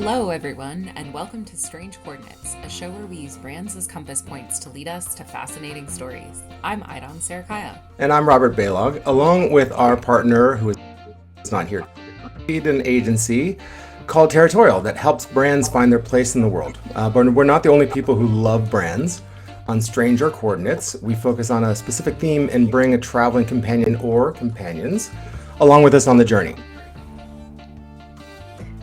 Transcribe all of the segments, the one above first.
Hello, everyone, and welcome to Strange Coordinates, a show where we use brands as compass points to lead us to fascinating stories. I'm Idon Sarakaya. And I'm Robert Baylog, along with our partner, who is not here, lead an agency called Territorial that helps brands find their place in the world. But we're not the only people who love brands. On Stranger Coordinates, we focus on a specific theme and bring a traveling companion or companions along with us on the journey.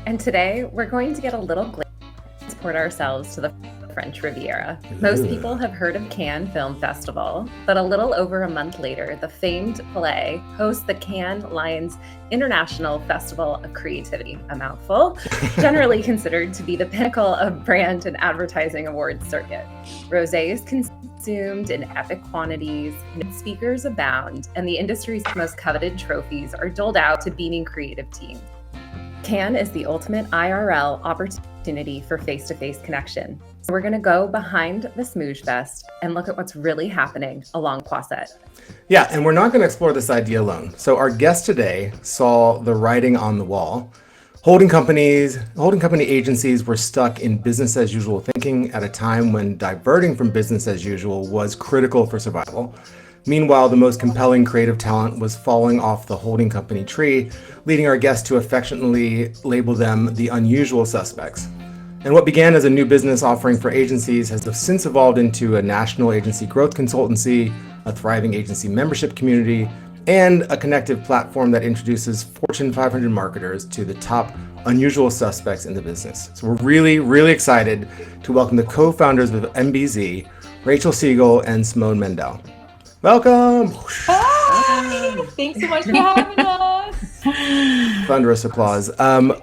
And today, we're going to get a little glimpse and transport ourselves to the French Riviera. Most people have heard of Cannes Film Festival, but a little over a month later, the famed play hosts the Cannes Lions International Festival of Creativity, a mouthful, generally considered to be the pinnacle of brand and advertising awards circuit. Rosé is consumed in epic quantities, speakers abound, and the industry's most coveted trophies are doled out to beaming creative teams. Cannes is the ultimate IRL opportunity for face-to-face connection. So we're going to go behind the Smooge Fest and look at what's really happening along Poisette. Yeah, and we're not going to explore this idea alone. So our guest today saw the writing on the wall. Holding company agencies were stuck in business as usual thinking at a time when diverting from business as usual was critical for survival. Meanwhile, the most compelling creative talent was falling off the holding company tree, leading our guests to affectionately label them the unusual suspects. And what began as a new business offering for agencies has since evolved into a national agency growth consultancy, a thriving agency membership community, and a connective platform that introduces Fortune 500 marketers to the top unusual suspects in the business. So we're really, really excited to welcome the co-founders of NBZ, Rachel Segall and Simone Mandel. Welcome! Hi! Thanks so much for having us. Thunderous applause.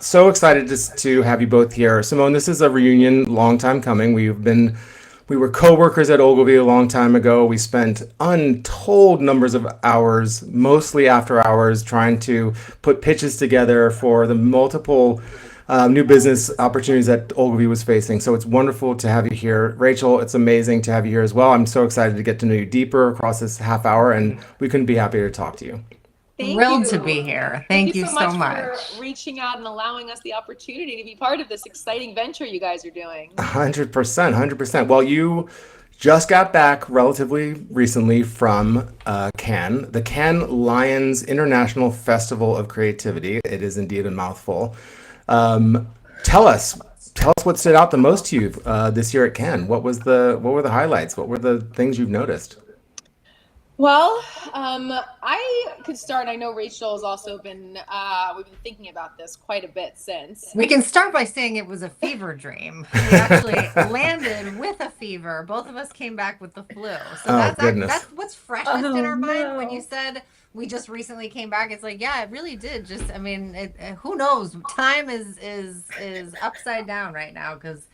So excited to have you both here. Simone, this is a reunion, long time coming. We were co-workers at Ogilvy a long time ago. We spent untold numbers of hours, mostly after hours, trying to put pitches together for the multiple new business opportunities that Ogilvy was facing. So it's wonderful to have you here. Rachel, it's amazing to have you here as well. I'm so excited to get to know you deeper across this half hour, and we couldn't be happier to talk to you. Thrilled to be here. Thank you so much for reaching out and allowing us the opportunity to be part of this exciting venture you guys are doing. 100%. Well, you just got back relatively recently from Cannes, the Cannes Lions International Festival of Creativity. It is indeed a mouthful. Tell us what stood out the most to you this year at Cannes. What were the highlights? What were the things you've noticed? Well, I could start. I know Rachel has also been, we've been thinking about this quite a bit since. We can start by saying it was a fever dream. We actually landed with a fever. Both of us came back with the flu. So that's what's freshest in our mind. When you said we just recently came back, it's like, yeah, it really did. Just, I mean, who knows? Time is upside down right now because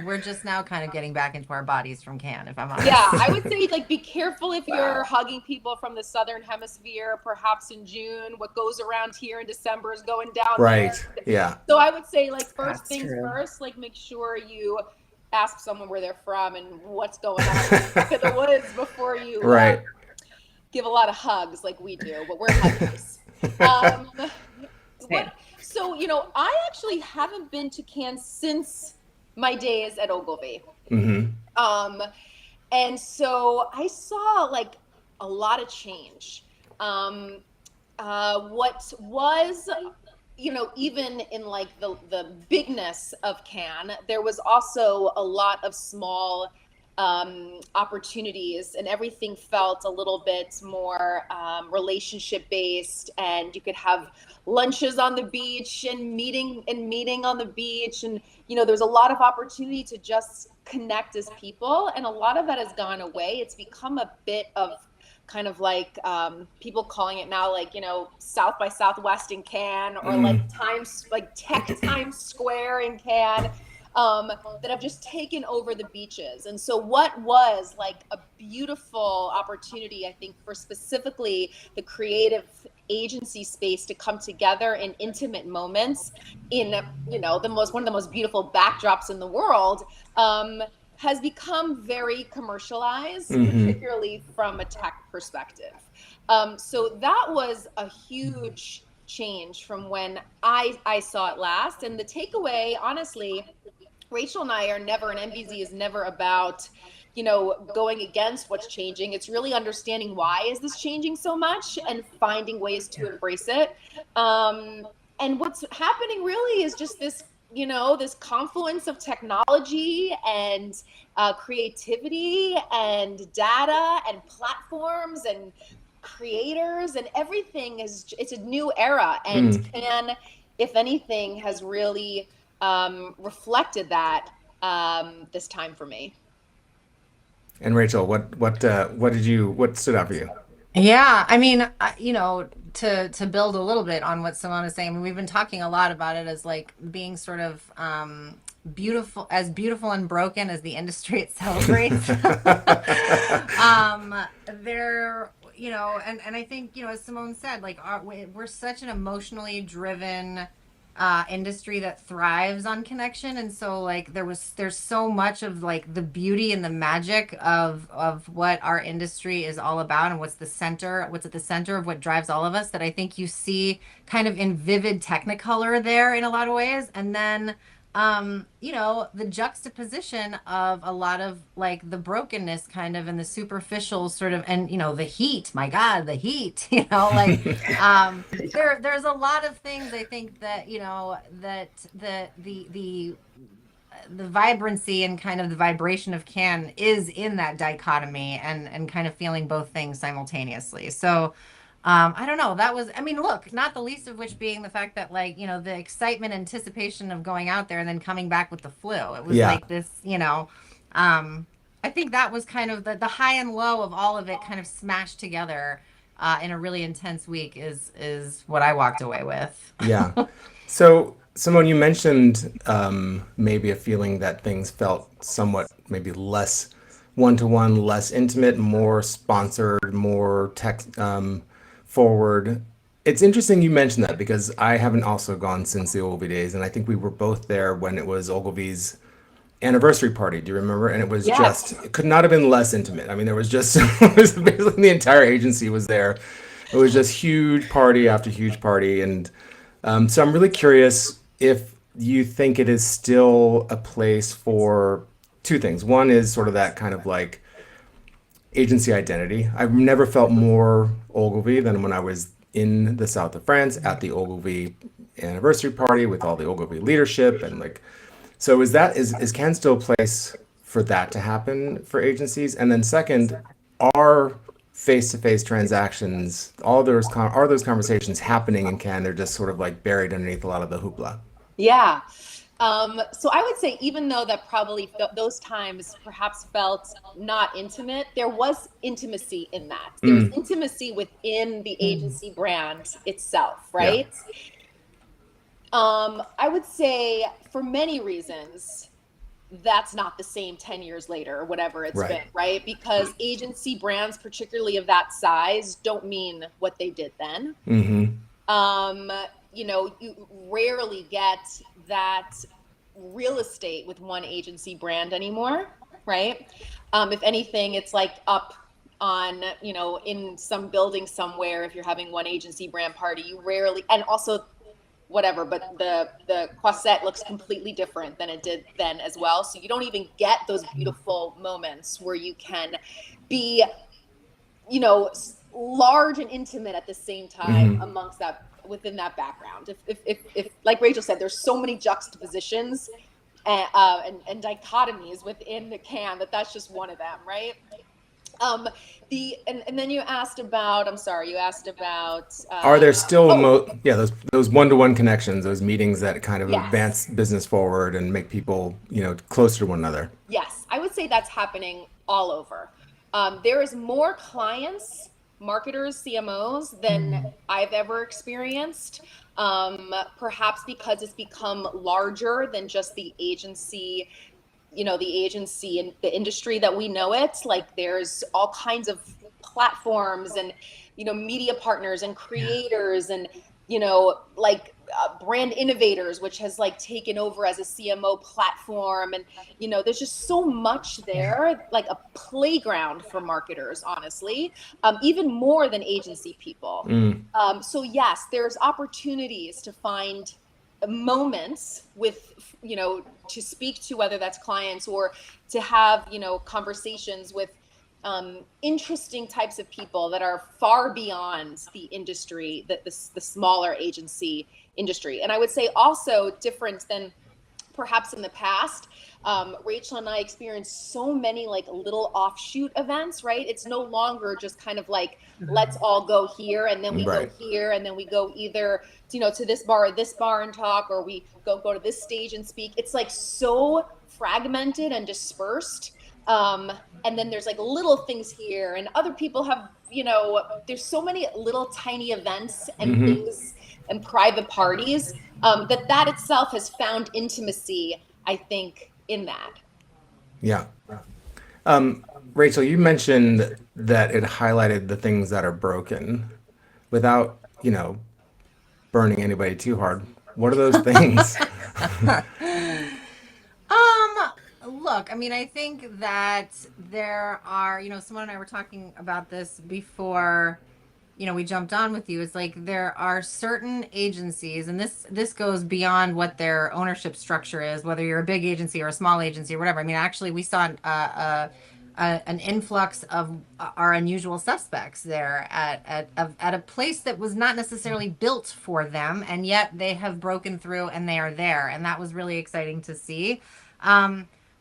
we're just now kind of getting back into our bodies from Cannes, if I'm honest. Yeah, I would say, like, be careful if you're hugging people from the Southern Hemisphere, perhaps in June. What goes around here in December is going down right there. Yeah. So I would say, like, first That's things true. first, like, make sure you ask someone where they're from and what's going on in the woods before you give a lot of hugs like we do, but we're huggies. So, I actually haven't been to Cannes since my days at Ogilvy. Mm-hmm. And so I saw like a lot of change. What was, even in like the bigness of Cannes, there was also a lot of small opportunities, and everything felt a little bit more relationship based, and you could have lunches on the beach and meeting on the beach, and there's a lot of opportunity to just connect as people, and a lot of that has gone away. It's become a bit of kind of like people calling it now, like South by Southwest in Cannes, or like Tech Times Square in Cannes. That have just taken over the beaches. And so what was like a beautiful opportunity, I think, for specifically the creative agency space to come together in intimate moments in, one of the most beautiful backdrops in the world, has become very commercialized, particularly from a tech perspective. So that was a huge change from when I saw it last. And the takeaway, honestly, Rachel and I are never, and NBZ is never about, going against what's changing. It's really understanding why is this changing so much and finding ways to embrace it. And what's happening really is just this, this confluence of technology and creativity and data and platforms and creators, and everything it's a new era. And Cannes, if anything, has really reflected that this time for me. And Rachel, what stood out for you? Yeah, I mean, to build a little bit on what Simone is saying, I mean, we've been talking a lot about it as like being sort of beautiful and broken as the industry it celebrates. And I think, as Simone said, like we're such an emotionally driven industry that thrives on connection, and so like there's so much of like the beauty and the magic of what our industry is all about, and what's at the center of what drives all of us, that I think you see kind of in vivid technicolor there in a lot of ways. And then the juxtaposition of a lot of like the brokenness kind of and the superficial sort of, and the heat, my God, the heat, like there's a lot of things I think that that the vibrancy and kind of the vibration of Cannes is in that dichotomy and kind of feeling both things simultaneously. So I don't know. That was, I mean, look, not the least of which being the fact that like, the excitement, anticipation of going out there and then coming back with the flu. It was like this, I think that was kind of the high and low of all of it kind of smashed together in a really intense week is what I walked away with. Yeah. So Simone, you mentioned maybe a feeling that things felt somewhat maybe less one-to-one, less intimate, more sponsored, more tech forward. It's interesting you mentioned that, because I haven't also gone since the Ogilvy days, and I think we were both there when it was Ogilvy's anniversary party. Do you remember? And it was it could not have been less intimate. I mean, there was just it was basically the entire agency was there. It was just huge party after huge party, and so I'm really curious if you think it is still a place for two things. One is sort of that kind of like agency identity. I've never felt more Ogilvy than when I was in the south of France at the Ogilvy anniversary party with all the Ogilvy leadership, and like, so is Cannes still a place for that to happen for agencies? And then second, are face-to-face transactions, are those conversations happening in Cannes? They're just sort of like buried underneath a lot of the hoopla. Yeah. So I would say, even though that probably those times perhaps felt not intimate, there was intimacy in that. There was intimacy within the agency brand itself, right? Yeah. I would say for many reasons, that's not the same 10 years later or whatever it's been, right? Because agency brands, particularly of that size, don't mean what they did then. You rarely get that real estate with one agency brand anymore, right? If anything, it's like up on, in some building somewhere, if you're having one agency brand party, you rarely, and also whatever, but the Croisette looks completely different than it did then as well. So you don't even get those beautiful moments where you can be, large and intimate at the same time amongst that, within that background. If like Rachel said, there's so many juxtapositions and dichotomies within the Cannes that's just one of them, right? And then you asked about, are there still those one-to-one connections, those meetings that kind of advance business forward and make people closer to one another? Yes, I would say that's happening all over. There is more clients, marketers, CMOs than I've ever experienced, perhaps because it's become larger than just the agency, the agency and the industry that we know it. Like there's all kinds of platforms and, media partners and creators and, like Brand Innovators, which has like taken over as a CMO platform. And, there's just so much there, like a playground for marketers, honestly, even more than agency people. So yes, there's opportunities to find moments with, to speak to, whether that's clients or to have, conversations with interesting types of people that are far beyond the industry, the smaller agency industry. And I would say also different than perhaps in the past, Rachel and I experienced so many like little offshoot events, right? It's no longer just kind of like, let's all go here and then we go here and then we go either, to this bar or this bar and talk, or we go to this stage and speak. It's like so fragmented and dispersed. And then there's like little things here, and other people have, there's so many little tiny events and things and private parties that itself has found intimacy, I think, in that. Yeah. Rachel, you mentioned that it highlighted the things that are broken without, burning anybody too hard. What are those things? Look, I mean, I think that there are, Simone and I were talking about this before, we jumped on with you. It's like there are certain agencies, and this goes beyond what their ownership structure is, whether you're a big agency or a small agency or whatever. I mean, actually, we saw an influx of our unusual suspects there at a place that was not necessarily built for them, and yet they have broken through and they are there, and that was really exciting to see.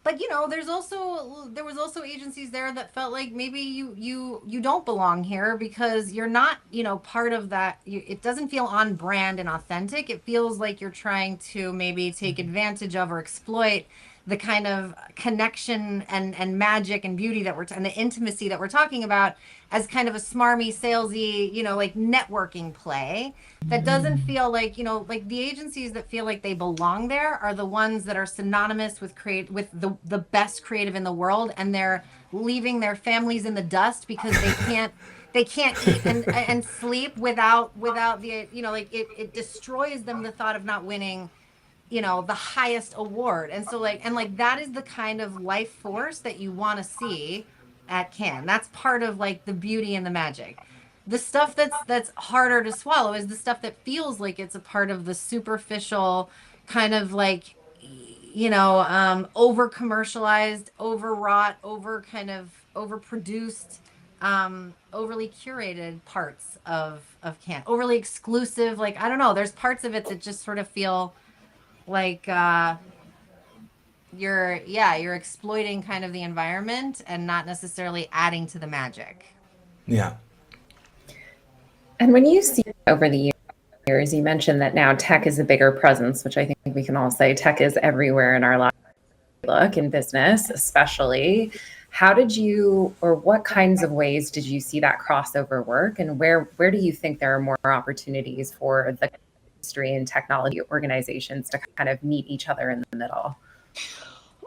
But there was also agencies there that felt like maybe you don't belong here because you're not part of that. It doesn't feel on brand and authentic. It feels like you're trying to maybe take advantage of or exploit the kind of connection and magic and beauty that and the intimacy that we're talking about as kind of a smarmy, salesy, like networking play that doesn't feel like, like the agencies that feel like they belong there are the ones that are synonymous with the best creative in the world, and they're leaving their families in the dust because they can't eat and sleep without the, it destroys them, the thought of not winning the highest award. And so that is the kind of life force that you want to see at Cannes. That's part of like the beauty and the magic. The stuff that's harder to swallow is the stuff that feels like it's a part of the superficial kind of like over commercialized, overwrought, overproduced, overly curated parts of Cannes, overly exclusive. Like, I don't know, there's parts of it that just sort of feel like you're exploiting kind of the environment and not necessarily adding to the magic. Yeah. And when you see over the years, you mentioned that now tech is a bigger presence, which I think we can all say tech is everywhere in our life, look in business, especially. How did you, or what kinds of ways did you see that crossover work, and where do you think there are more opportunities for the industry and technology organizations to kind of meet each other in the middle?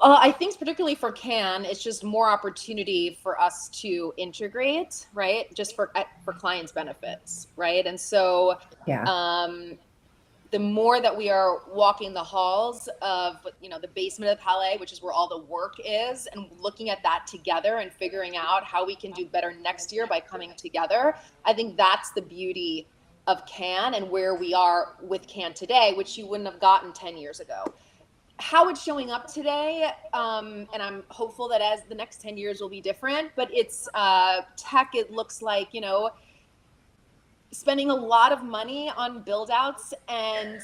I think particularly for Cannes, it's just more opportunity for us to integrate, right? Just for clients' benefits, right? And so, the more that we are walking the halls of, the basement of the Palais, which is where all the work is, and looking at that together and figuring out how we can do better next year by coming together, I think that's the beauty of Cannes and where we are with Cannes today, which you wouldn't have gotten 10 years ago. How it's showing up today, and I'm hopeful that as the next 10 years will be different, but it's tech, it looks like, spending a lot of money on build outs and,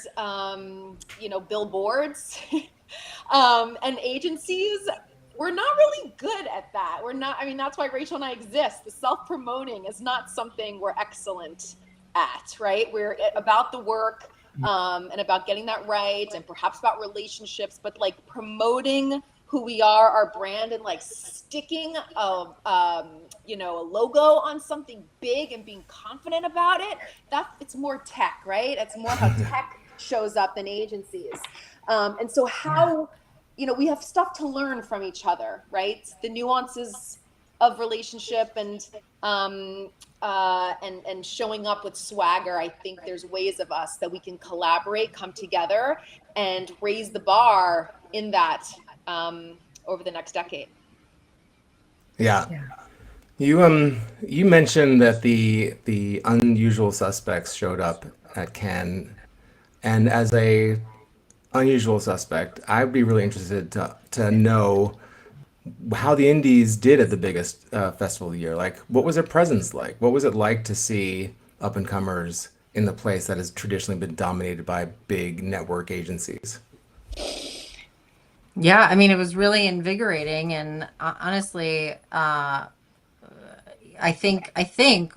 billboards and agencies. We're not really good at that. We're not, that's why Rachel and I exist. The self-promoting is not something we're excellent at, right? We're about the work and about getting that right, and perhaps about relationships, but like promoting who we are, our brand, and like sticking a logo on something big and being confident about it. It's more tech, right? It's more how tech shows up than agencies. And so how, we have stuff to learn from each other, right? The nuances relationship and showing up with swagger, I think there's ways of us that we can collaborate, come together, and raise the bar in that over the next decade. Yeah. You mentioned that the unusual suspects showed up at Cannes, and as a unusual suspect, I'd be really interested to know how the indies did at the biggest festival of the year. Like, what was their presence like? What was it like to see up and comers in the place that has traditionally been dominated by big network agencies? Yeah, I mean, it was really invigorating, and honestly, I think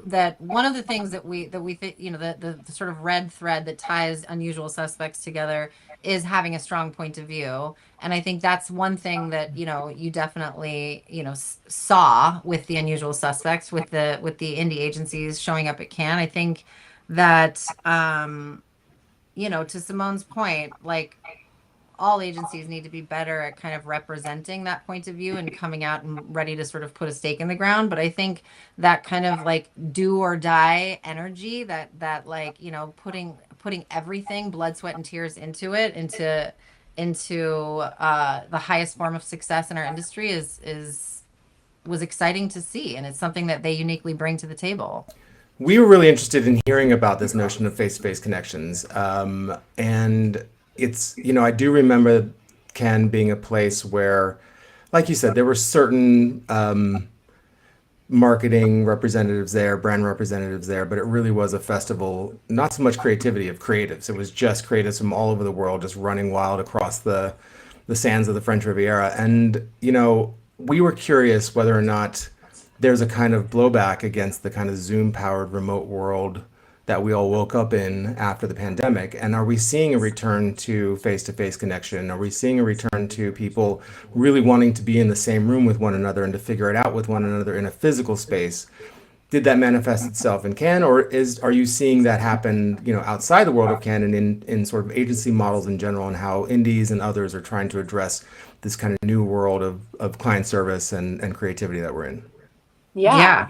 that one of the things that we you know, the sort of red thread that ties Unusual Suspects together is having a strong point of view. And I think that's one thing that, you know, you definitely, you know, saw with the Unusual Suspects, with the indie agencies showing up at Cannes. I think that you know, to Simone's point, like, all agencies need to be better at kind of representing that point of view and coming out and ready to sort of put a stake in the ground. But I think that kind of like do or die energy, that like, you know, putting everything, blood, sweat, and tears into it, into the highest form of success in our industry was exciting to see, and it's something that they uniquely bring to the table. We were really interested in hearing about this notion of face-to-face connections, and it's, you know, I do remember Cannes being a place where, like you said, there were certain marketing representatives there, brand representatives there, but it really was a festival, not so much creativity of creatives. It was just creatives from all over the world just running wild across the sands of the French Riviera. And, you know, we were curious whether or not there's a kind of blowback against the kind of Zoom-powered remote world that we all woke up in after the pandemic. And are we seeing a return to face-to-face connection? Are we seeing a return to people really wanting to be in the same room with one another and to figure it out with one another in a physical space? Did that manifest itself in Cannes, or are you seeing that happen, you know, outside the world of Cannes and in sort of agency models in general, and how indies and others are trying to address this kind of new world of client service and creativity that we're in? Yeah.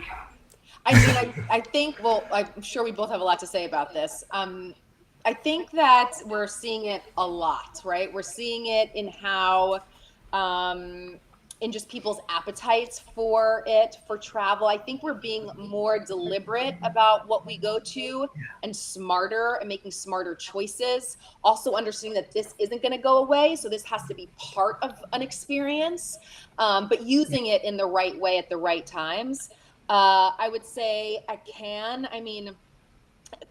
I mean, I think, well, I'm sure we both have a lot to say about this. I think that we're seeing it a lot, right? We're seeing it in how, in just people's appetites for travel. I think we're being more deliberate about what we go to and smarter and making smarter choices. Also understanding that this isn't going to go away. So this has to be part of an experience, but using it in the right way at the right times. I would say at Cannes, I mean,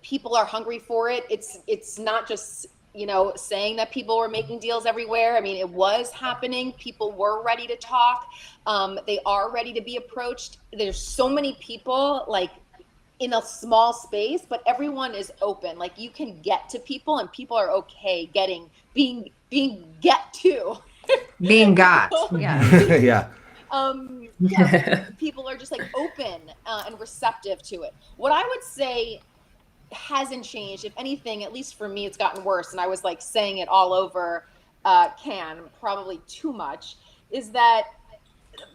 people are hungry for it. It's not just, you know, saying that people were making deals everywhere. I mean, it was happening. People were ready to talk. They are ready to be approached. There's so many people, like, in a small space, but everyone is open. Like, you can get to people, and people are okay being get to. Being got. Yeah. Yeah. Yeah, people are just like open and receptive to it. What I would say hasn't changed, if anything, at least for me, it's gotten worse. And I was like saying it all over Cannes, probably too much, is that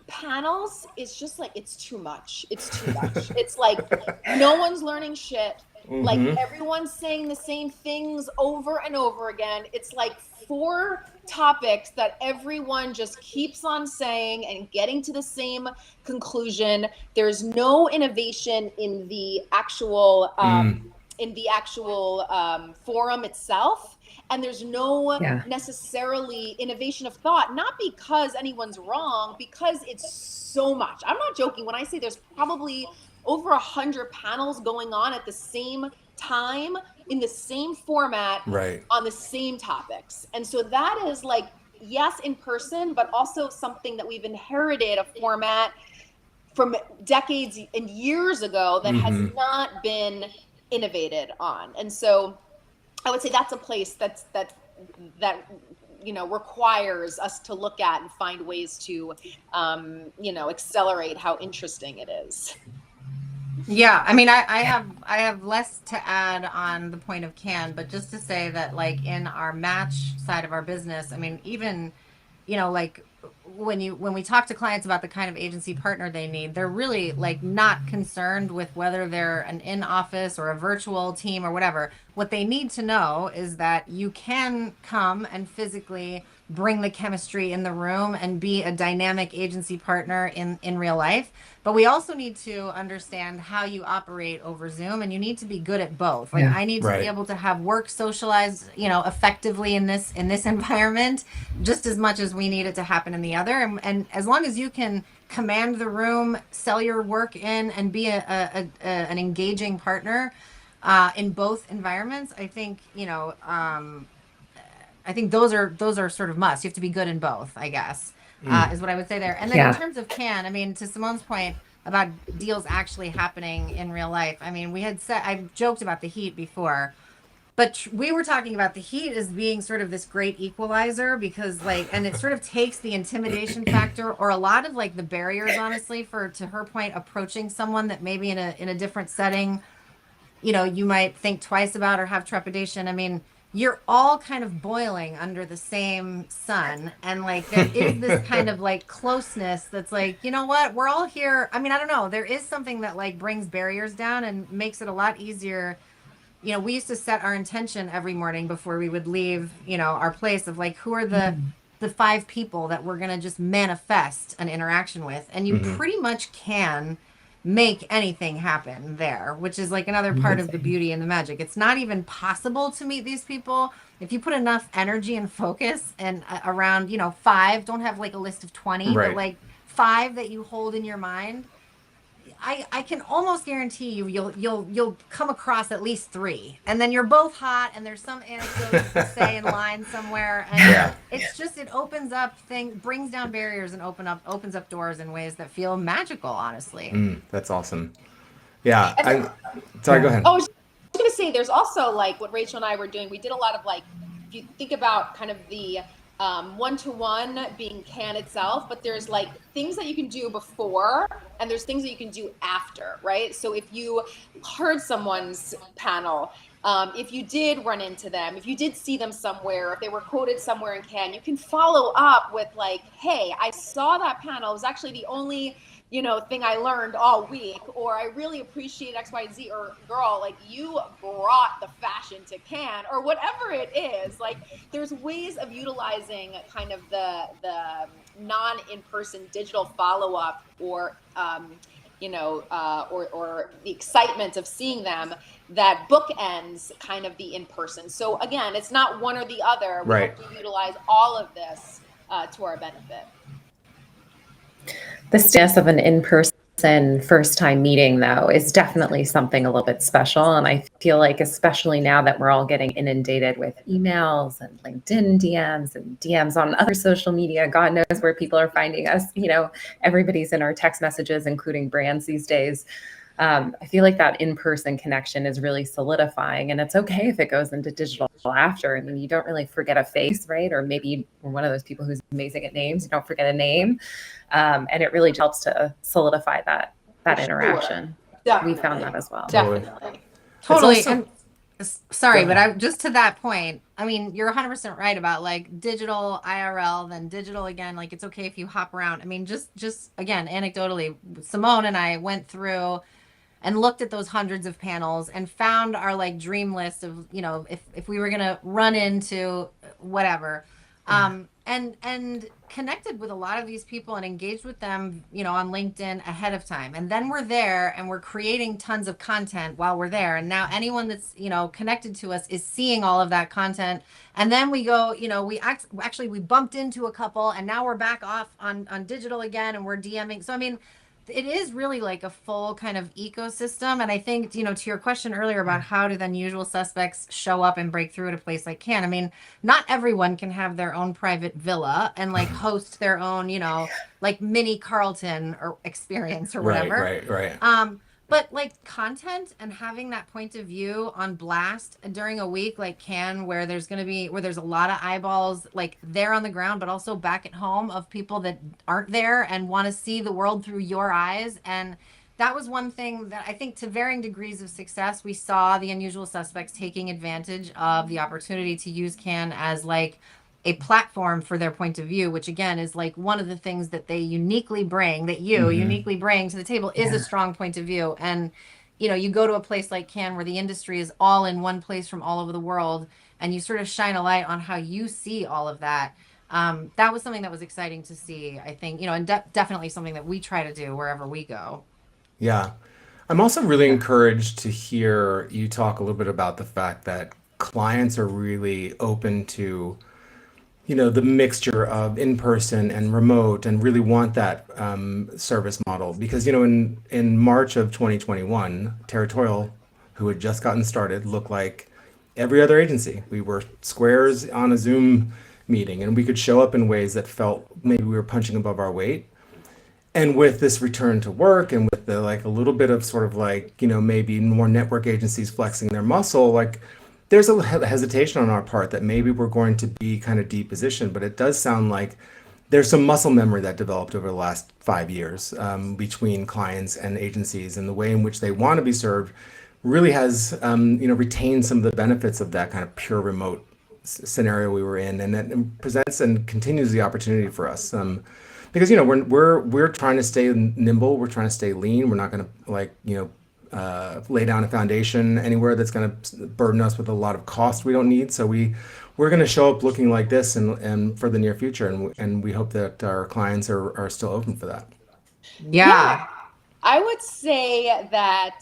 panels is just like, it's too much. It's too much. It's like no one's learning shit. Like everyone's saying the same things over and over again. It's like 4 topics that everyone just keeps on saying and getting to the same conclusion. There's no innovation in the actual forum itself, and there's no necessarily innovation of thought. Not because anyone's wrong, because it's so much. I'm not joking when I say there's probably over 100 panels going on at the same time in the same format, right, on the same topics. And so that is like, yes, in person, but also something that we've inherited, a format from decades and years ago that has not been innovated on. And so I would say that's a place that you know, requires us to look at and find ways to you know, accelerate how interesting it is. Yeah, I mean, I have less to add on the point of Cannes, but just to say that, like, in our match side of our business, I mean, even like when we talk to clients about the kind of agency partner they need, they're really like not concerned with whether they're an in-office or a virtual team or whatever. What they need to know is that you can come and physically bring the chemistry in the room and be a dynamic agency partner in real life. But we also need to understand how you operate over Zoom, and you need to be good at both. Like I need to be able to have work socialize, effectively in this environment, just as much as we need it to happen in the other. And as long as you can command the room, sell your work in, and be an engaging partner in both environments, I think I think those are sort of must. You have to be good in both, I guess, is what I would say there. And then in terms of Cannes, I mean, to Simone's point about deals actually happening in real life, I mean, I've joked about the heat before, but we were talking about the heat as being sort of this great equalizer because and it sort of takes the intimidation factor or a lot of like the barriers, honestly, to her point, approaching someone that maybe in a different setting, you might think twice about or have trepidation. I mean, you're all kind of boiling under the same sun. And like, there is this kind of like closeness that's like, you know what, we're all here. I mean, I don't know. There is something that like brings barriers down and makes it a lot easier. We used to set our intention every morning before we would leave, our place of like, who are the 5 people that we're going to just manifest an interaction with. And you pretty much can make anything happen there, which is like another part of the beauty and the magic. It's not even possible to meet these people if you put enough energy and focus and around 5. Don't have like a list of 20, but like 5 that you hold in your mind. I can almost guarantee you'll come across at least 3, and then you're both hot, and there's some anecdotes to say in line somewhere, and it's just it opens up brings down barriers and opens up doors in ways that feel magical, honestly. That's awesome. Yeah, sorry, go ahead. Oh, I was going to say, there's also like what Rachel and I were doing. We did a lot of like, if you think about kind of the one-to-one being Cannes itself, but there's like things that you can do before and there's things that you can do after, right? So if you heard someone's panel, if you did run into them, if you did see them somewhere, if they were quoted somewhere in Cannes, you can follow up with like, hey, I saw that panel. It was actually the only thing I learned all week, or I really appreciate X, Y, Z, or girl, like you brought the fashion to Cannes, or whatever it is. Like there's ways of utilizing kind of the non-in-person digital follow-up or or the excitement of seeing them that bookends kind of the in-person. So again, it's not one or the other. We have to utilize all of this to our benefit. The status of an in-person first-time meeting, though, is definitely something a little bit special. And I feel like, especially now that we're all getting inundated with emails and LinkedIn DMs and DMs on other social media, God knows where people are finding us. Everybody's in our text messages, including brands these days. I feel like that in-person connection is really solidifying, and it's okay if it goes into digital after. I mean, you don't really forget a face, right? Or maybe you're one of those people who's amazing at names. You don't forget a name. And it really helps to solidify that interaction. Sure. We found that as well. Definitely. Totally. Also, sorry, but just to that point, I mean, you're 100% right about like digital IRL, then digital again. Like it's okay if you hop around. I mean, just again, anecdotally, Simone and I went through and looked at those hundreds of panels and found our like dream list of, if we were going to run into whatever, and connected with a lot of these people and engaged with them, on LinkedIn ahead of time. And then we're there and we're creating tons of content while we're there. And now anyone that's, connected to us is seeing all of that content. And then we go, we bumped into a couple and now we're back off on digital again and we're DMing. So, I mean, it is really like a full kind of ecosystem. And I think, to your question earlier about how do then usual suspects show up and break through at a place like Cannes, I mean, not everyone can have their own private villa and like host their own, like mini Carlton or experience or whatever. Right. But like content and having that point of view on blast during a week like Cannes, where there's a lot of eyeballs like there on the ground, but also back at home of people that aren't there and want to see the world through your eyes. And that was one thing that I think to varying degrees of success, we saw the unusual suspects taking advantage of the opportunity to use Cannes as like a platform for their point of view, which again is like one of the things that they uniquely bring, that you uniquely bring to the table, is a strong point of view. And you go to a place like Cannes where the industry is all in one place from all over the world, and you sort of shine a light on how you see all of that. That was something that was exciting to see, I think, and definitely something that we try to do wherever we go. Yeah. I'm also really encouraged to hear you talk a little bit about the fact that clients are really open to, the mixture of in-person and remote, and really want that service model. Because, in March of 2021, Territorial, who had just gotten started, looked like every other agency. We were squares on a Zoom meeting, and we could show up in ways that felt maybe we were punching above our weight. And with this return to work, and with the like a little bit of sort of like, maybe more network agencies flexing their muscle, like there's a hesitation on our part that maybe we're going to be kind of depositioned. But it does sound like there's some muscle memory that developed over the last 5 years, between clients and agencies, and the way in which they want to be served really has retained some of the benefits of that kind of pure remote scenario we were in, and that presents and continues the opportunity for us. Because we're trying to stay nimble, we're trying to stay lean. We're not going to lay down a foundation anywhere that's going to burden us with a lot of cost we don't need. So we're going to show up looking like this, and for the near future, and we hope that our clients are still open for that. Yeah. I would say that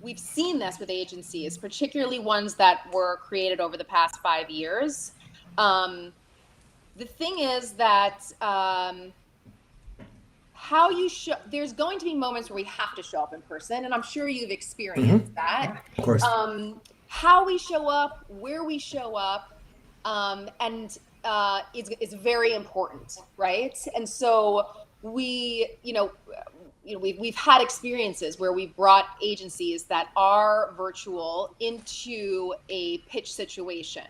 we've seen this with agencies, particularly ones that were created over the past 5 years. The thing is that how you show, there's going to be moments where we have to show up in person, and I'm sure you've experienced that. Of course. How we show up, where we show up, and is very important, right? And so we've had experiences where we've brought agencies that are virtual into a pitch situation.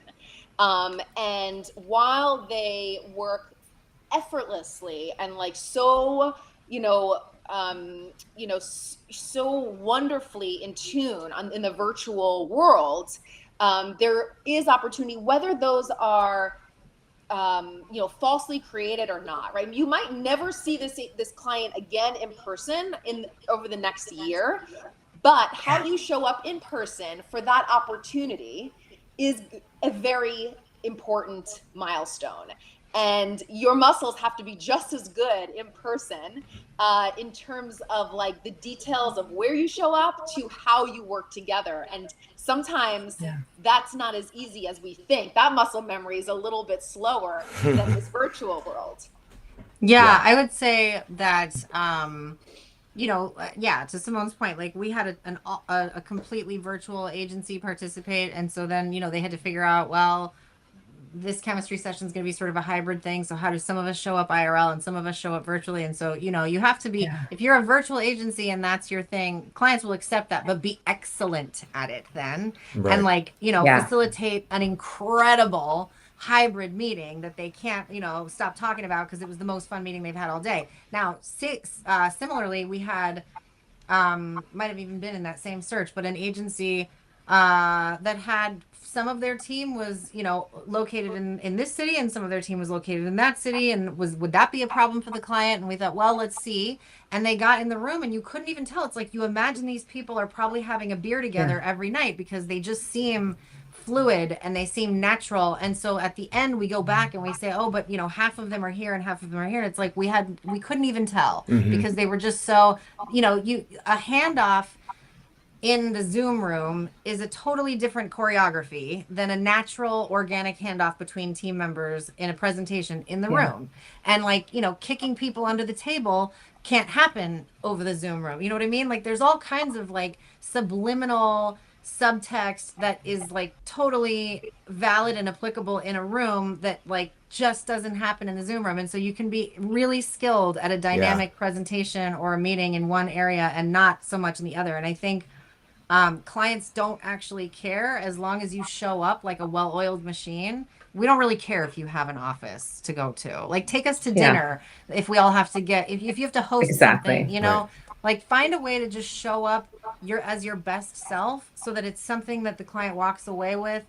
And while they work effortlessly and like so wonderfully in tune in the virtual world, there is opportunity, whether those are falsely created or not, right? You might never see this client again in person over the next year, but how you show up in person for that opportunity is a very important milestone. And your muscles have to be just as good in person, in terms of like the details of where you show up to how you work together. And sometimes that's not as easy as we think. That muscle memory is a little bit slower than this virtual world. Yeah, I would say that, to Simone's point, like we had a completely virtual agency participate. And so then, they had to figure out, well, this chemistry session is going to be sort of a hybrid thing. So how do some of us show up IRL and some of us show up virtually? And so, you have to be, if you're a virtual agency and that's your thing, clients will accept that, but be excellent at it then. Right. And facilitate an incredible hybrid meeting that they can't, stop talking about because it was the most fun meeting they've had all day. Now, similarly, we had, might have even been in that same search, but an agency that had some of their team was, located in this city, and some of their team was located in that city. And would that be a problem for the client? And we thought, well, let's see. And they got in the room, and you couldn't even tell. It's like you imagine these people are probably having a beer together every night because they just seem fluid and they seem natural. And so at the end, we go back and we say, oh, but half of them are here and half of them are here. And it's like we couldn't even tell because they were just so, a handoff in the Zoom room is a totally different choreography than a natural organic handoff between team members in a presentation in the room. And kicking people under the table can't happen over the Zoom room. You know what I mean? Like there's all kinds of subliminal subtext that is totally valid and applicable in a room that just doesn't happen in the Zoom room. And so you can be really skilled at a dynamic presentation or a meeting in one area and not so much in the other. And I think clients don't actually care as long as you show up like a well-oiled machine. We don't really care if you have an office to go to. Take us to dinner if we all have to if you have to host something, find a way to just show up as your best self so that it's something that the client walks away with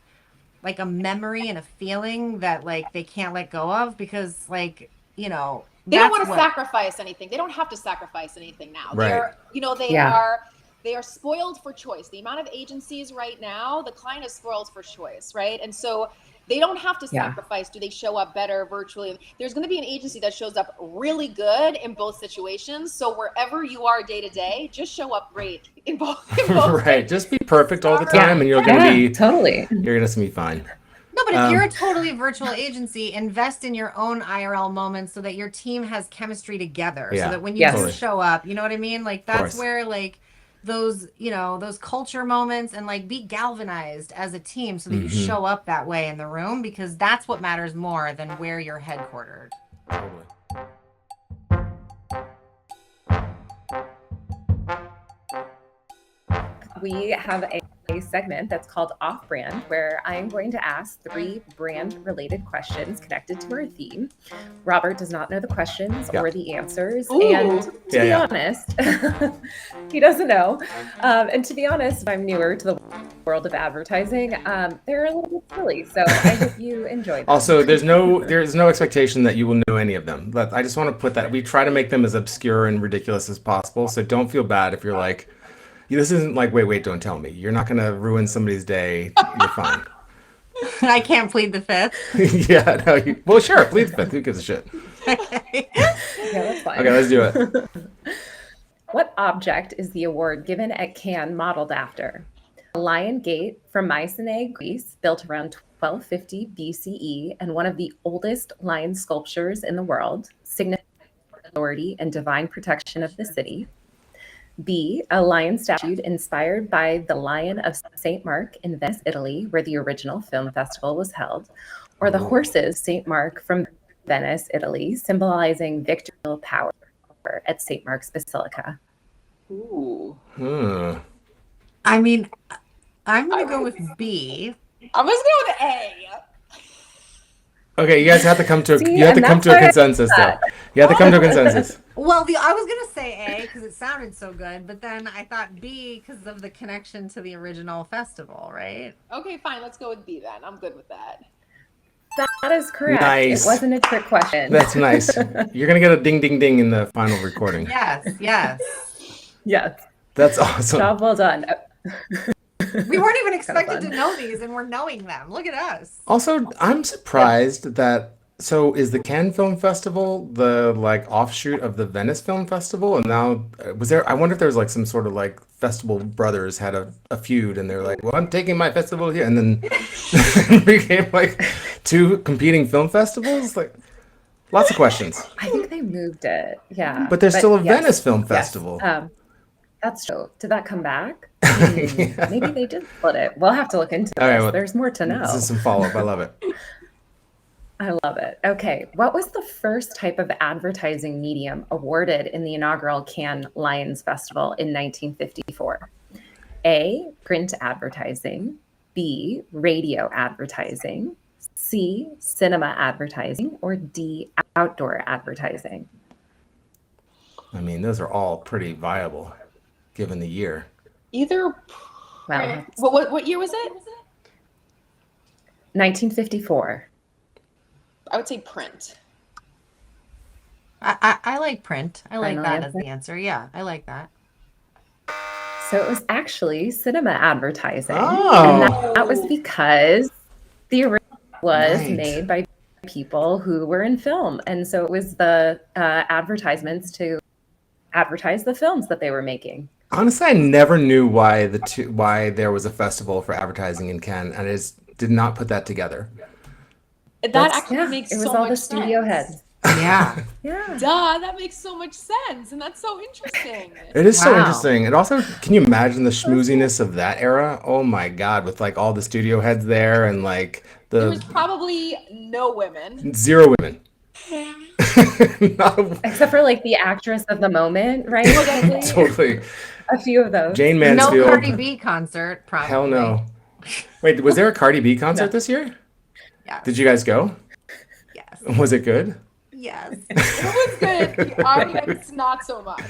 like a memory and a feeling that like they can't let go of, because like, you know, they don't want to sacrifice anything. They don't have to sacrifice anything now. Right. They're, you know, they are spoiled for choice. The amount of agencies right now, the client is spoiled for choice, right? And so they don't have to sacrifice. Do they show up better virtually? There's going to be an agency that shows up really good in both situations. So wherever you are day to day, just show up great in both. Right. Just be perfect all the time, and you're going to be totally. You're going to be fine. No, but if you're a totally virtual agency, invest in your own IRL moments so that your team has chemistry together. So that when you do show up, you know what I mean? Like that's where like those, you know, those culture moments, and like be galvanized as a team so that you show up that way in the room, because that's what matters more than where you're headquartered. Totally. We have a segment that's called Off Brand, where I am going to ask 3 brand-related questions connected to our theme. Robert does not know the questions or the answers, and to be honest, he doesn't know. And to be honest, I'm newer to the world of advertising. They're a little bit silly, so I hope you enjoy them. Also, there's no expectation that you will know any of them. But I just want to put that we try to make them as obscure and ridiculous as possible. So don't feel bad if you're like, this isn't like, wait, don't tell me. You're not going to ruin somebody's day. You're fine. I can't plead the fifth. Yeah, no, well, sure, plead the fifth. Who gives a shit? Yeah, that's fine. Okay, let's do it. What object is the award given at Cannes modeled after? A lion gate from Mycenae, Greece, built around 1250 BCE, and one of the oldest lion sculptures in the world, signifying authority and divine protection of the city. B, a lion statue inspired by the Lion of St. Mark in Venice, Italy, where the original film festival was held, or the horses St. Mark from Venice, Italy, symbolizing victorial power at St. Mark's Basilica. Ooh. I mean, I'm going to go with B. I'm just going with A. Okay, you guys have to come to a consensus, though. You have to come to a consensus. Well, I was going to say A because it sounded so good, but then I thought B because of the connection to the original festival, right? Okay, fine. Let's go with B then. I'm good with that. That is correct. Nice. It wasn't a trick question. That's nice. You're going to get a ding, ding, ding in the final recording. Yes. That's awesome. Job well done. We weren't even expected to know these, and we're knowing them. Look at us. Also, I'm surprised that, so is the Cannes Film Festival the like offshoot of the Venice Film Festival? And now, I wonder if there's like some sort of like festival brothers had a feud, and they're like, well, I'm taking my festival here. And then became like 2 competing film festivals. Like, lots of questions. I think they moved it. Yeah. But there's still a Venice Film Festival. That's true. Did that come back? Maybe they did split it. We'll have to look into this. Well, there's more to know. This is some follow-up. I love it. I love it. Okay. What was the first type of advertising medium awarded in the inaugural Cannes Lions Festival in 1954? A, print advertising. B, radio advertising. C, cinema advertising. Or D, outdoor advertising? I mean, those are all pretty viable given the year. Either. Well, what year was it? 1954. I would say print. I like print. I like that as the answer. Yeah, I like that. So it was actually cinema advertising. Oh. And that was because the original was made by people who were in film. And so it was the advertisements to advertise the films that they were making. Honestly, I never knew why there was a festival for advertising in Cannes, and I just did not put that together. That actually makes so much sense. It was all the studio heads. Yeah. Duh, that makes so much sense, and that's so interesting. It is so interesting. And also, can you imagine the schmooziness of that era? Oh my God, with like all the studio heads there and like there was probably no women. 0 women. Except for like the actress of the moment, right? Totally. A few of those. Jane Mansfield. No Cardi B concert, probably. Hell no. Wait, was there a Cardi B concert this year? Yeah. Did you guys go? Yes. Was it good? Yes. It was good. The audience, not so much.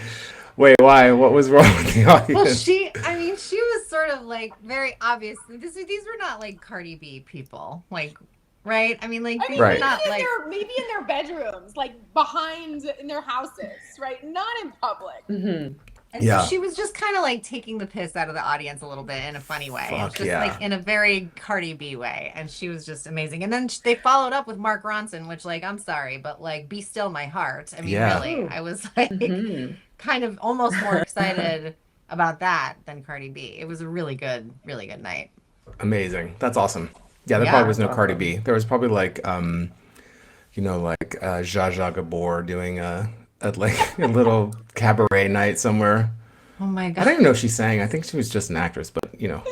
Wait, why? What was wrong with the audience? Well, she was sort of like very obvious. These were not like Cardi B people, like, right? I mean, like, these right. are not like maybe in their bedrooms, like behind in their houses, right? Not in public. Mm-hmm. And so she was just kind of like taking the piss out of the audience a little bit in a funny way. Fuck, just like in a very Cardi B way. And she was just amazing. And then they followed up with Mark Ronson, which, like, I'm sorry, but like, Be Still My Heart. I mean, really, I was like kind of almost more excited about that than Cardi B. It was a really good night. Amazing. That's awesome. Yeah, there probably was no Cardi B. There was probably like, you know, like Zsa Zsa Gabor doing a little cabaret night somewhere. Oh my God. I don't even know if she sang. I think she was just an actress, but you know.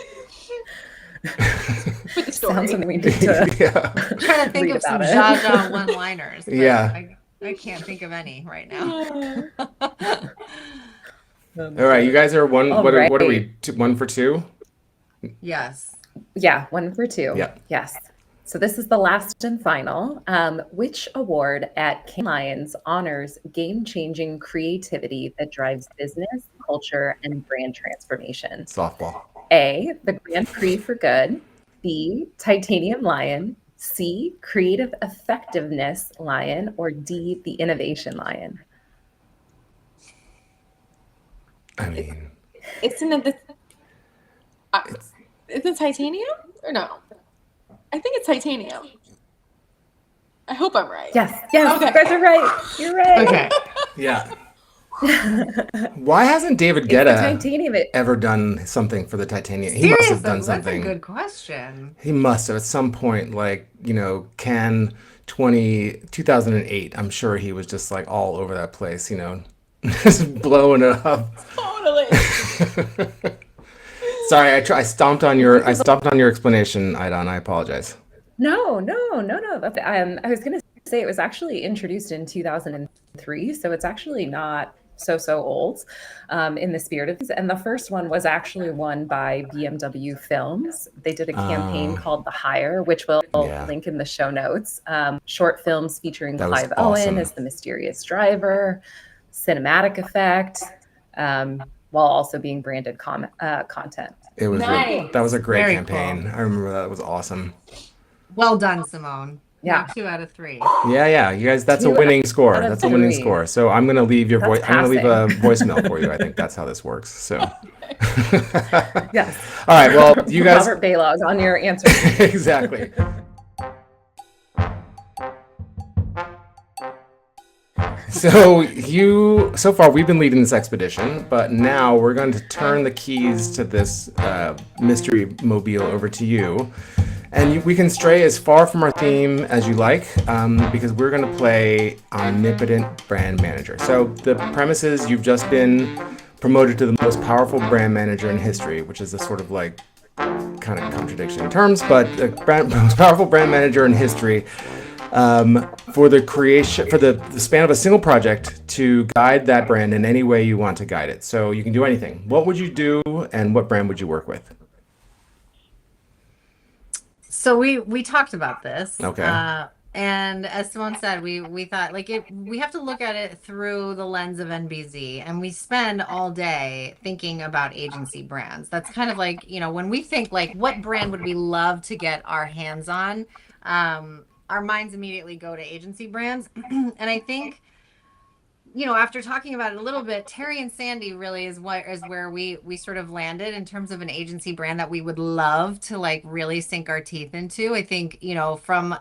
For the story. Sounds something we need to I'm trying to think of some Zsa Zsa one-liners. Yeah. I can't think of any right now. All right, you guys are one. What are we? 1 for 2? Yes. Yeah, 1 for 2. Yeah. Yes. So this is the last and final. Which award at Cannes Lions honors game-changing creativity that drives business, culture, and brand transformation? Softball. A, the Grand Prix for Good. B, Titanium Lion. C, Creative Effectiveness Lion. Or D, the Innovation Lion. I mean, Isn't it titanium or no? I think it's titanium. I hope I'm right. Yes, okay. You guys are right. You're right. Okay. Yeah. Why hasn't David Guetta ever done something for the Titanium? He must have done something. That's a good question. He must have at some point, like, you know, Cannes 2008. I'm sure he was just like all over that place, you know, just blowing it up. Totally. Sorry, I stomped on your explanation, Aidan. I apologize. No. That's, I was going to say it was actually introduced in 2003, so it's actually not so old in the spirit of this. And the first one was actually won by BMW Films. They did a campaign called The Hire, which we'll link in the show notes. Short films featuring Clive Owen as the mysterious driver, cinematic effect, while also being branded content. It was nice. That was a great Very campaign. Cool. I remember that. It was awesome. Well done, Simone. Yeah. 2 out of 3. Yeah. You guys, that's a winning score. That's a winning score. So I'm gonna leave your voice. I'm gonna leave a voicemail for you. I think that's how this works. So. Yes. All right. Well, you guys. Robert Balogh on your answer. Exactly. So far we've been leading this expedition, but now we're going to turn the keys to this mystery mobile over to you. And we can stray as far from our theme as you like, because we're going to play Omnipotent Brand Manager. So the premise is you've just been promoted to the most powerful brand manager in history, which is a sort of like kind of contradiction in terms, but the most powerful brand manager in history. For the creation, for the span of a single project to guide that brand in any way you want to guide it. So you can do anything. What would you do, and what brand would you work with? So we talked about this. Okay. And as Simone said, we thought like we have to look at it through the lens of NBZ, and we spend all day thinking about agency brands. That's kind of like, you know, when we think like what brand would we love to get our hands on, our minds immediately go to agency brands. And I think, you know, after talking about it a little bit, Terry and Sandy really is where we sort of landed in terms of an agency brand that we would love to like really sink our teeth into. I think, you know, from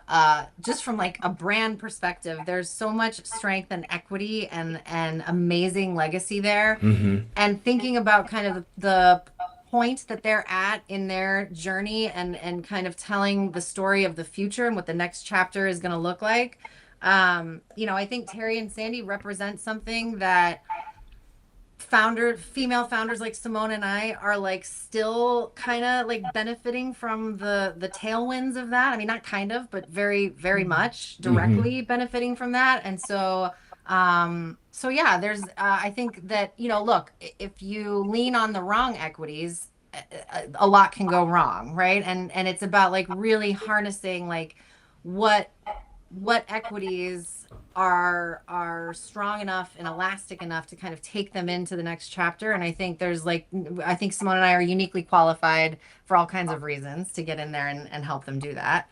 just from like a brand perspective, there's so much strength and equity and amazing legacy there. Mm-hmm. And thinking about kind of the point that they're at in their journey and kind of telling the story of the future and what the next chapter is going to look like. You know, I think Terry and Sandy represent something that female founders like Simone and I are like still kind of like benefiting from the tailwinds of that. I mean, not kind of, but very, very much directly benefiting from that. And so yeah, there's, I think that, you know, look, if you lean on the wrong equities, a lot can go wrong. Right. And it's about like really harnessing like what equities are strong enough and elastic enough to kind of take them into the next chapter. And I think I think Simone and I are uniquely qualified for all kinds of reasons to get in there and help them do that.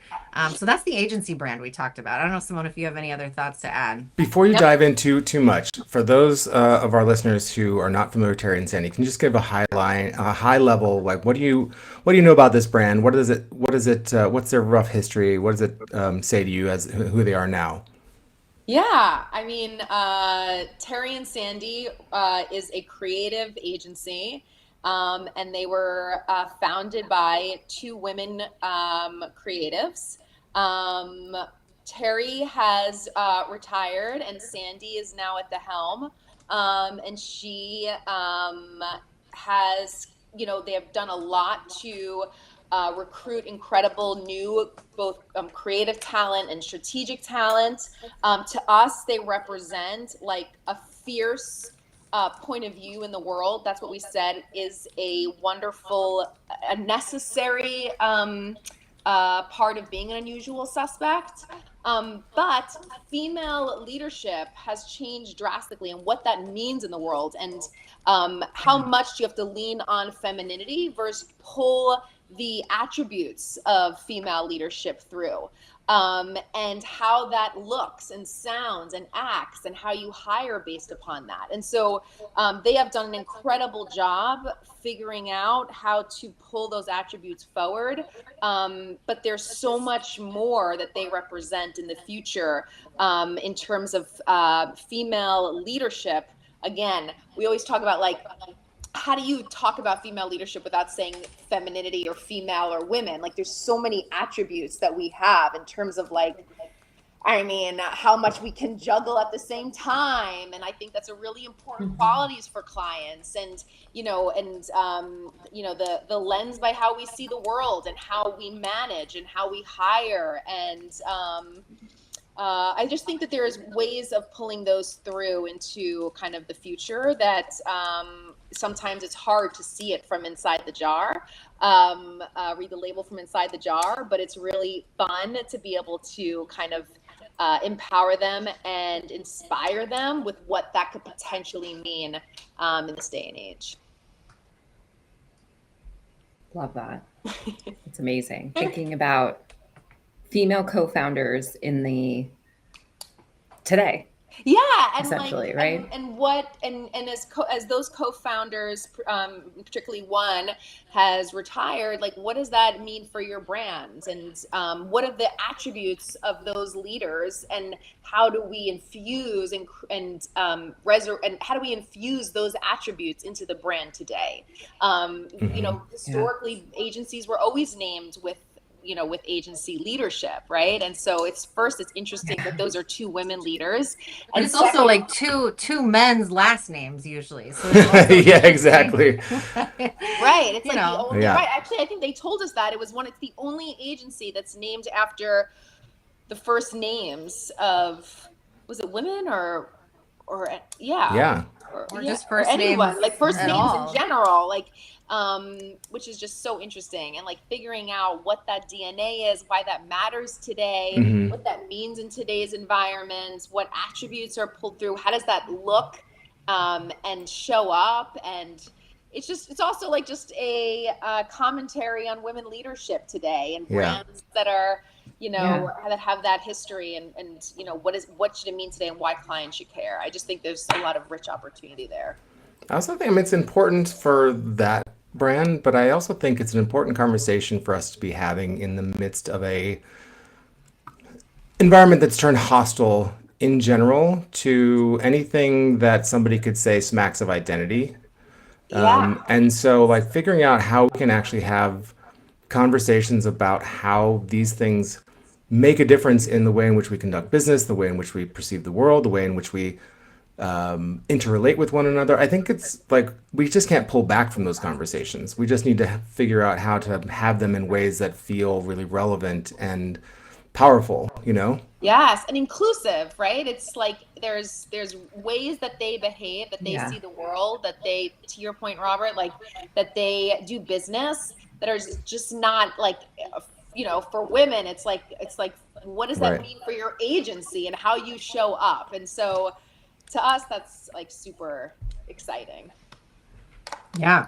So that's the agency brand we talked about. I don't know, Simone, if you have any other thoughts to add. Before you dive into too much, for those of our listeners who are not familiar with Terry and Sandy, can you just give a high level, like what do you know about this brand? What's their rough history? What does it say to you as who they are now? Yeah, I mean, Terry and Sandy is a creative agency, and they were founded by two women creatives. Terry has retired, and Sandy is now at the helm. And she has, they have done a lot to recruit incredible new both creative talent and strategic talent. To us, they represent like a fierce point of view in the world. That's what we said is a wonderful, a necessary part of being an unusual suspect. But female leadership has changed drastically, and what that means in the world, and how much you have to lean on femininity versus pull the attributes of female leadership through, and how that looks and sounds and acts, and how you hire based upon that. And so they have done an incredible job figuring out how to pull those attributes forward. But there's so much more that they represent in the future in terms of female leadership. Again, we always talk about like, how do you talk about female leadership without saying femininity or female or women? Like there's so many attributes that we have in terms of like, I mean, how much we can juggle at the same time. And I think that's a really important qualities for clients. And, the lens by how we see the world and how we manage and how we hire. And I just think that there's ways of pulling those through into kind of the future that sometimes it's hard to see it from inside the jar, read the label from inside the jar, but it's really fun to be able to kind of empower them and inspire them with what that could potentially mean in this day and age. Love that. It's amazing. Thinking about female co-founders in the today. Yeah, and essentially, like, right? And as those co-founders, particularly one, has retired, like what does that mean for your brands? And what are the attributes of those leaders? And how do we infuse and how do we infuse those attributes into the brand today? Historically, agencies were always named with agency leadership, right? And so it's interesting that those are two women leaders, and it's also like two men's last names usually. So yeah, exactly. Right. It's like the only right. Actually, I think they told us that it's the only agency that's named after the first names of, was it women or just first anyone, names, like first names all. in general, like which is just so interesting, and like figuring out what that DNA is, why that matters today, what that means in today's environment, what attributes are pulled through, how does that look and show up. And it's also like just a commentary on women leadership today and brands that are that have that history, and what should it mean today and why clients should care. I just think there's a lot of rich opportunity there. I also think it's important for that brand, but I also think it's an important conversation for us to be having in the midst of a environment that's turned hostile in general to anything that somebody could say smacks of identity. And so like figuring out how we can actually have conversations about how these things make a difference in the way in which we conduct business, the way in which we perceive the world, the way in which we interrelate with one another. I think it's like we just can't pull back from those conversations. We just need to figure out how to have them in ways that feel really relevant and powerful, Yes, and inclusive, right? It's like there's ways that they behave, that they see the world, that they, to your point, Robert, like that they do business that are just not like, for women, it's like what does that mean for your agency and how you show up? And so to us, that's like super exciting. Yeah.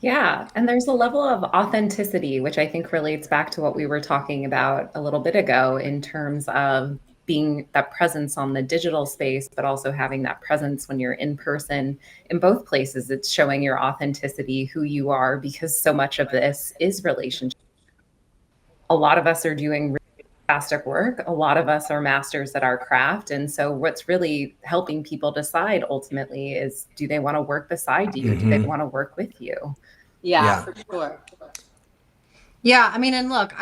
Yeah. And there's a level of authenticity, which I think relates back to what we were talking about a little bit ago in terms of being that presence on the digital space, but also having that presence when you're in person. In both places, it's showing your authenticity, who you are, because so much of this is relationship. A lot of us are doing fantastic work. A lot of us are masters at our craft. And so what's really helping people decide ultimately is, do they want to work beside you? Do they want to work with you? Yeah, for sure. Yeah, I mean, and look,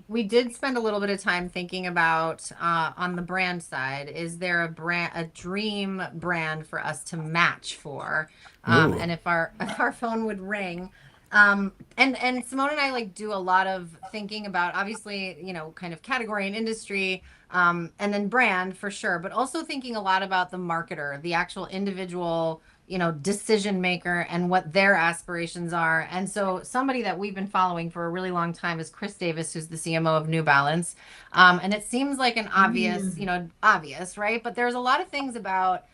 we did spend a little bit of time thinking about on the brand side, is there a dream brand for us to match for? And if our phone would ring. And Simone and I like do a lot of thinking about, obviously, you know, kind of category and industry, and then brand for sure, but also thinking a lot about the marketer, the actual individual, you know, decision maker and what their aspirations are. And so somebody that we've been following for a really long time is Chris Davis, who's the CMO of New Balance. And it seems like an obvious, right? But there's a lot of things about,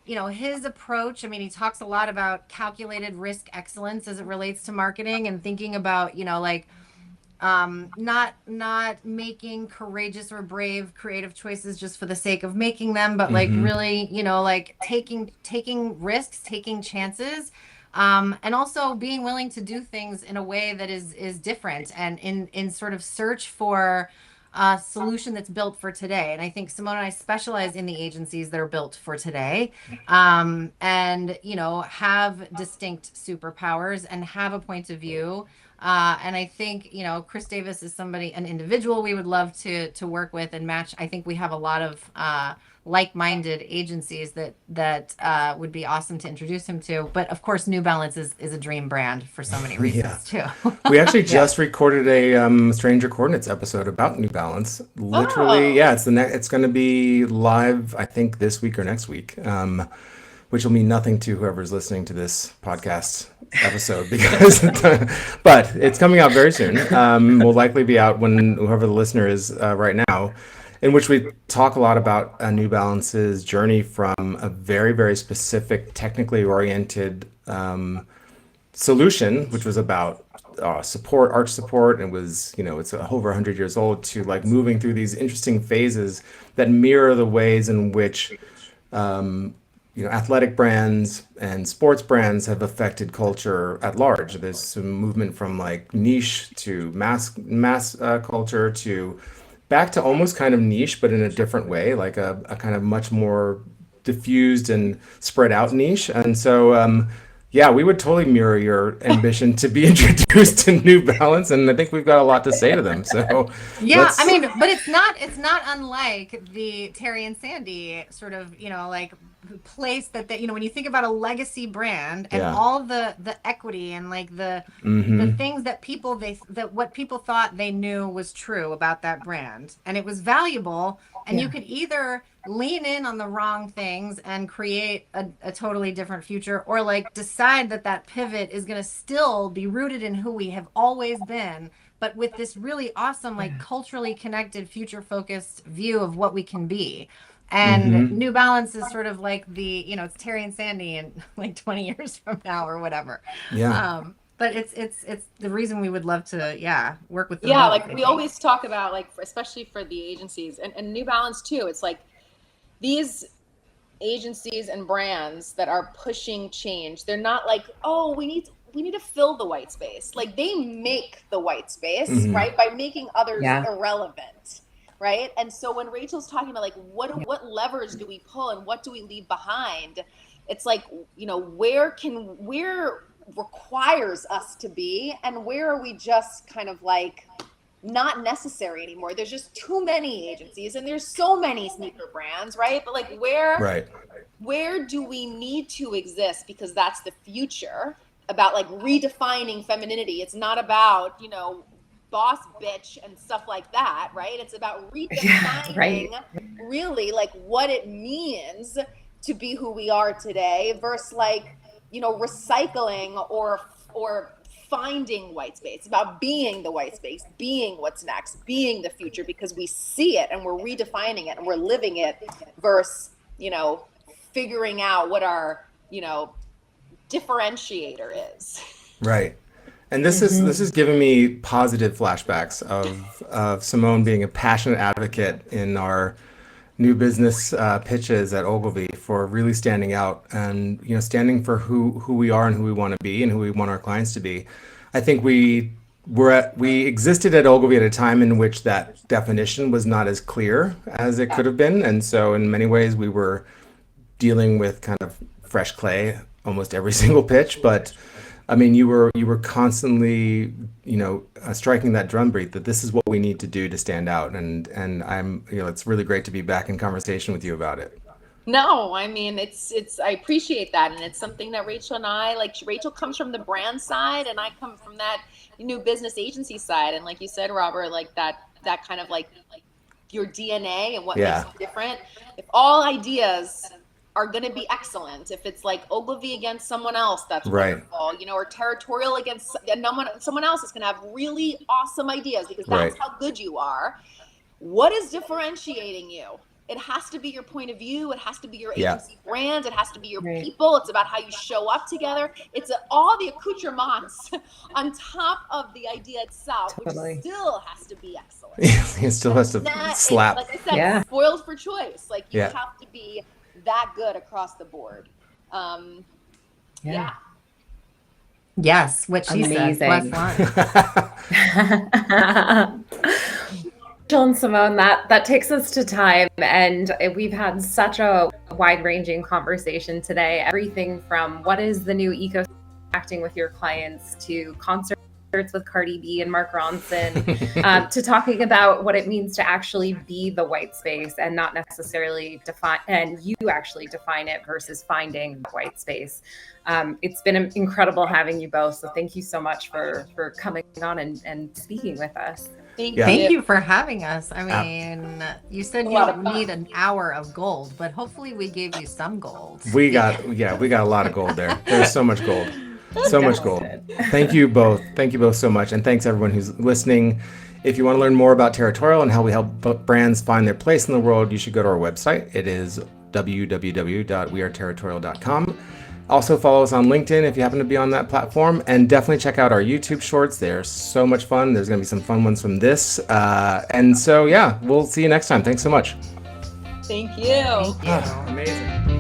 you know, his approach. I mean, he talks a lot about calculated risk excellence as it relates to marketing and thinking about, you know, like, not making courageous or brave creative choices just for the sake of making them, but like really, you know, like taking risks, taking chances, and also being willing to do things in a way that is different and in sort of search for a solution that's built for today. And I think Simone and I specialize in the agencies that are built for today, and, you know, have distinct superpowers and have a point of view. And I think, you know, Chris Davis is an individual we would love to work with and match. I think we have a lot of like-minded agencies that would be awesome to introduce him to. But of course, New Balance is a dream brand for so many reasons too. We actually just recorded a Stranger Coordinates episode about New Balance. Literally, it's going to be live, I think, this week or next week. Which will mean nothing to whoever's listening to this podcast episode, because, but it's coming out very soon. Will likely be out when whoever the listener is right now, in which we talk a lot about New Balance's journey from a very, very specific, technically oriented solution, which was about support, arch support, and was, you know, it's over 100 years old, to like moving through these interesting phases that mirror the ways in which you know, athletic brands and sports brands have affected culture at large. There's some movement from like niche to mass culture to back to almost kind of niche, but in a different way, like a kind of much more diffused and spread out niche. And so, yeah, we would totally mirror your ambition to be introduced to New Balance, and I think we've got a lot to say to them. So yeah, I mean, but it's not unlike the Terry and Sandy sort of, you know, like place that they, you know, when you think about a legacy brand and all the equity and like the things that what people thought they knew was true about that brand, and it was valuable, and you could either lean in on the wrong things and create a totally different future, or like decide that pivot is going to still be rooted in who we have always been, but with this really awesome, like culturally connected, future focused view of what we can be. And New Balance is sort of like the, you know, it's Terry and Sandy in like 20 years from now or whatever. Yeah. But it's the reason we would love to, work with them. Yeah, like we always talk about, like, especially for the agencies and New Balance too. It's like these agencies and brands that are pushing change. They're not like, oh, we need to fill the white space. Like, they make the white space, right, by making others irrelevant. Right. And so when Rachel's talking about like what levers do we pull and what do we leave behind, it's like, you know, where requires us to be and where are we just kind of like not necessary anymore. There's just too many agencies and there's so many sneaker brands, right? But like where do we need to exist, because that's the future, about like redefining femininity. It's not about, you know, boss bitch and stuff like that, right? It's about redefining really like what it means to be who we are today versus like, you know, recycling or finding white space. It's about being the white space, being what's next, being the future, because we see it and we're redefining it and we're living it versus, figuring out what our, differentiator is. Right. And this is giving me positive flashbacks of Simone being a passionate advocate in our new business pitches at Ogilvy for really standing out and standing for who we are and who we want to be and who we want our clients to be. I think we existed at Ogilvy at a time in which that definition was not as clear as it could have been, and so in many ways we were dealing with kind of fresh clay almost every single pitch. But I mean, you were constantly, striking that drumbeat that this is what we need to do to stand out. And I'm, it's really great to be back in conversation with you about it. No, I mean, I appreciate that. And it's something that Rachel and I, Rachel comes from the brand side and I come from that new business agency side. And like you said, Robert, like that kind of like your DNA and what makes you different. If all ideas are going to be excellent, if it's like Ogilvy against someone else, that's wonderful, or Territorial against someone else is going to have really awesome ideas because that's how good you are. What is differentiating you? It has to be your point of view. It has to be your agency brand. It has to be your people. It's about how you show up together. It's all the accoutrements on top of the idea itself, which still has to be excellent. It still has to slap. Like I said, spoiled for choice. Like you have to be that good across the board. Yes, what she said. Rachel and Simone, that takes us to time, and we've had such a wide-ranging conversation today. Everything from what is the new ecosystem acting with your clients to concerts with Cardi B and Mark Ronson, to talking about what it means to actually be the white space and not necessarily define, and you actually define it versus finding the white space. It's been incredible having you both. So thank you so much for coming on and speaking with us. Thank you for having us. I mean, you said you don't need an hour of gold, but hopefully we gave you some gold. We got a lot of gold there. There's so much gold. So much gold. Thank you both. Thank you both so much. And thanks everyone who's listening. If you want to learn more about Territorial and how we help brands find their place in the world, you should go to our website. It is www.weareterritorial.com. Also follow us on LinkedIn if you happen to be on that platform, and definitely check out our YouTube shorts. They're so much fun. There's going to be some fun ones from this. And so, we'll see you next time. Thanks so much. Thank you. Amazing.